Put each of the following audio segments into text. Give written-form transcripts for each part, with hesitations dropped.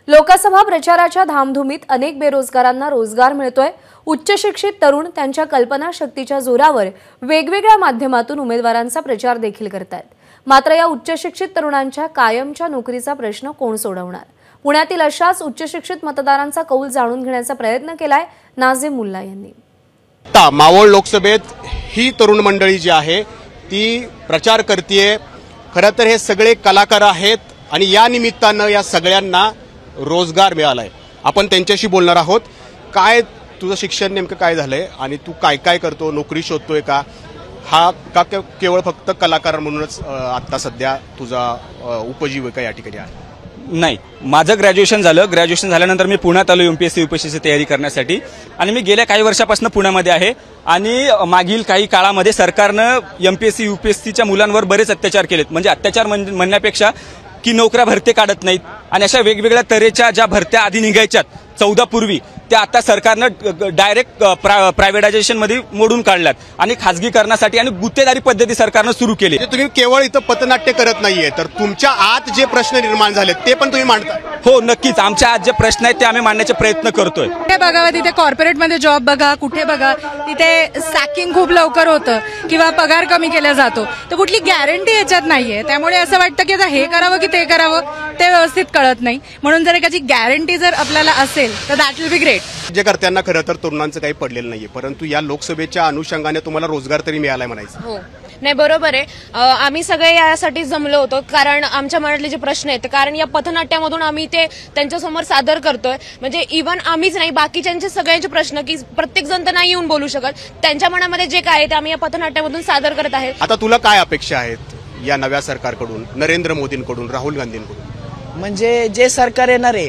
लोकसभा प्रचाराच्या धामधुमीत अनेक बेरोजगारांना रोजगार मिळतोय। उच्च शिक्षित तरुण त्यांच्या कल्पनाशक्तीच्या जोरावर वेगवेगळ्या माध्यमातून उमेदवारांचा प्रचार देखील करतात। मात्र या उच्च शिक्षित तरुणांच्या कायमच्या नोकरीचा प्रश्न कोण सोडवणार? पुण्यातील अशाच उच्च शिक्षित मतदारांचा कौल जाणून घेण्याचा प्रयत्न केलाय नाझीम मुल्ला यांनी। मावळ लोकसभेत ही तरुण मंडळी जी आहे ती प्रचार करतेय। खरं तर हे सगळे कलाकार आहेत आणि या निमित्तानं या सगळ्यांना रोजगार मिळालाय। आपण त्यांच्याशी बोलणार आहोत। काय तुझं शिक्षण नेमकं काय झालंय आणि तू काय काय करतो, नोकरी शोधतोय का, हा का केवळ फक्त कलाकार म्हणूनच आता सध्या तुझा उपजीविका या ठिकाणी आहे? नाही, माझं ग्रॅज्युएशन झालं। ग्रॅज्युएशन झाल्यानंतर मी पुण्यात आलो एमपीएससी यूपीएससीची तयारी करण्यासाठी आणि मी गेल्या काही वर्षापासून पुण्यामध्ये आहे। आणि मागील काही काळामध्ये सरकारनं एमपीएससी यूपीएससीच्या मुलांवर बरेच अत्याचार केलेत। म्हणजे अत्याचार म्हणण्यापेक्षा की नोकऱ्या भरती काढत नाहीत आणि अशा वेगवेगळ्या तऱ्हेच्या ज्या भरत्या आधी निघायच्यात 14 पूर्वी त्या आता सरकारनं डायरेक्ट प्रायव्हेटायझेशन मध्ये मोडून काढल्यात आणि खासगीकरणासाठी आणि गुत्तेदारी पद्धती सरकारनं सुरू केली। तुम्ही केवळ इथं पथनाट्य करत नाहीये तर तुमच्या आत जे प्रश्न निर्माण झाले ते पण तुम्ही मांडता? हो नक्कीच, आमच्या आत जे प्रश्न आहेत ते आम्ही मांडण्याचे प्रयत्न करतोय। कुठे बघा, तिथे कॉर्पोरेटमध्ये जॉब बघा, कुठे बघा तिथे सॅकिंग खूप लवकर होतं किंवा पगार कमी केला जातो, तर कुठली गॅरंटी याच्यात नाहीये। त्यामुळे असं वाटतं की आता हे करावं की ते करावं ते व्यवस्थित कळत नाही। म्हणून जर एखादी गॅरंटी जर आपल्याला असेल तर दॅट विल बी ग्रेट। राज्यकर्त्यांना खरं तर तरुणांचं काही पडलेलं नाहीये, परंतु या लोकसभेच्या अनुषंगाने तुम्हाला रोजगार तरी मिळालाय म्हणायचं? हो, नाही बरोबर आहे। आम्ही सगळे यासाठी जमलो होतो कारण आमच्या मनातले जे प्रश्न आहेत, कारण या पथनाट्यामधून आम्ही ते त्यांच्यासमोर सादर करतोय। म्हणजे इव्हन आम्हीच नाही, बाकीच्यांचे सगळ्यांचे प्रश्न की प्रत्येक जण तर नाही येऊन बोलू शकत, त्यांच्या मनामध्ये जे काय आहे ते आम्ही या पथनाट्यामधून सादर करत आहे। आता तुला काय अपेक्षा आहेत या नव्या सरकारकडून, नरेंद्र मोदींकडून, राहुल गांधींकडून? म्हणजे जे सरकार येणार आहे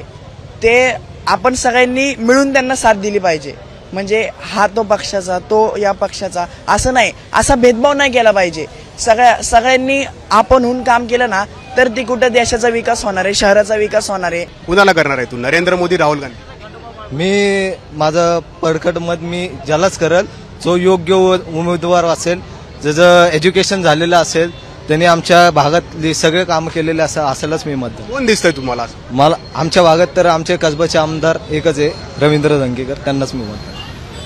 ते आपण सगळ्यांनी मिळून त्यांना साथ दिली पाहिजे। म्हणजे हा तो पक्षाचा, तो या पक्षाचा असं नाही, असा भेदभाव नाही केला पाहिजे। सगळ्यांनी आपण होऊन काम केलं ना तर ती कुठं देशाचा विकास होणार आहे, शहराचा विकास होणार आहे। कुणाला करणार आहे तू, नरेंद्र मोदी, राहुल गांधी? मी माझं पडकट मत मी ज्यालाच करल जो योग्य उमेदवार असेल, ज्याचं एज्युकेशन झालेलं असेल, त्यांनी आमच्या भागातली सगळे काम केलेले असेलच मी मत। कोण दिसतंय तुम्हाला? मला आमच्या भागात तर आमचे कसबाचे आमदार एकच आहे, रवींद्र धंगेकर, त्यांनाच मी मत।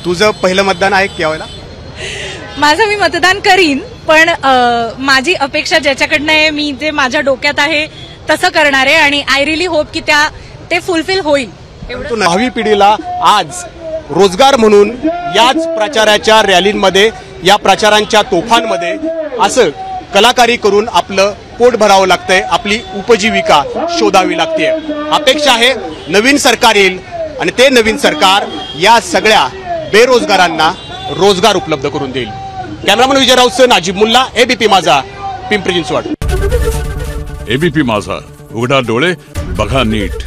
तुझं पहिलं मतदान आहे यावेळेला? माझं मी मतदान करीन, पण माझी अपेक्षा ज्याच्याकडनं आहे, मी जे माझ्या डोक्यात आहे तसं करणार आहे आणि आय रिली होप की ते फुलफिल होईल। भावी पिढीला आज रोजगार म्हणून याच प्रचाराच्या रॅलींमध्ये, या प्रचारांच्या तोफांमध्ये असं कलाकारी करून आपलं पोट भरावं लागतंय, आपली उपजीविका शोधावी लागते। अपेक्षा आहे नवीन सरकार येईल आणि ते नवीन सरकार या सगळ्या बेरोजगारांना रोजगार उपलब्ध करून देईल। कॅमेरामन विजय राऊत, नाझीम मुल्ला, एबीपी माझा, पिंपरी चिंचवड। एबीपी माझा, उघडा डोळे बघा नीट।